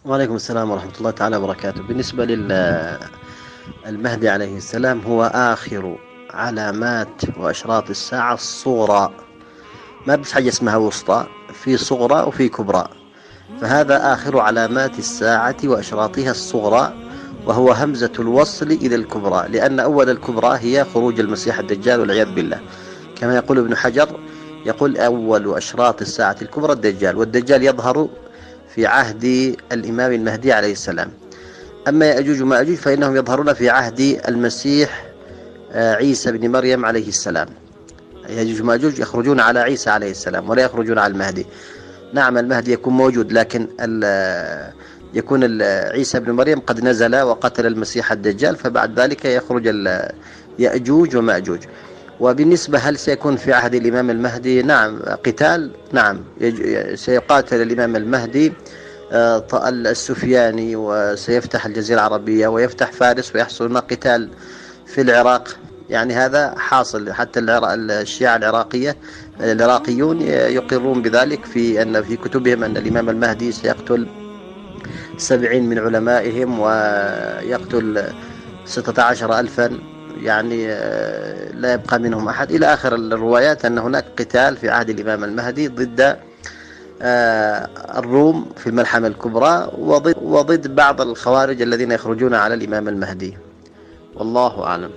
وعليكم السلام ورحمة الله تعالى وبركاته. بالنسبة للمهدي عليه السلام، هو آخر علامات وأشراط الساعة الصغرى. ما بس حاجة اسمها وسطى، في صغرى وفي كبرى. فهذا آخر علامات الساعة وأشراطها الصغرى، وهو همزة الوصل إلى الكبرى، لأن أول الكبرى هي خروج المسيح الدجال والعياذ بالله. كما يقول ابن حجر، يقول أول أشراط الساعة الكبرى الدجال، والدجال يظهر في عهد الإمام المهدي عليه السلام. أما يأجوج ومأجوج فإنهم يظهرون في عهد المسيح عيسى بن مريم عليه السلام. يأجوج ومأجوج يخرجون على عيسى عليه السلام ولا يخرجون على المهدي. نعم، المهدي يكون موجود، لكن يكون عيسى بن مريم قد نزل وقتل المسيح الدجال، فبعد ذلك يخرج يأجوج ومأجوج. وبالنسبة هل سيكون في عهد الإمام المهدي؟ نعم، قتال. نعم، سيقاتل الإمام المهدي السفياني، وسيفتح الجزيرة العربية ويفتح فارس، ويحصل هناك قتال في العراق. يعني هذا حاصل، حتى الشيعة العراقيون يقرون بذلك، في أن في كتبهم أن الإمام المهدي سيقتل 70 من علمائهم، ويقتل 16,000. يعني لا يبقى منهم أحد، إلى آخر الروايات، أن هناك قتال في عهد الإمام المهدي ضد الروم في الملحمة الكبرى، وضد بعض الخوارج الذين يخرجون على الإمام المهدي. والله أعلم.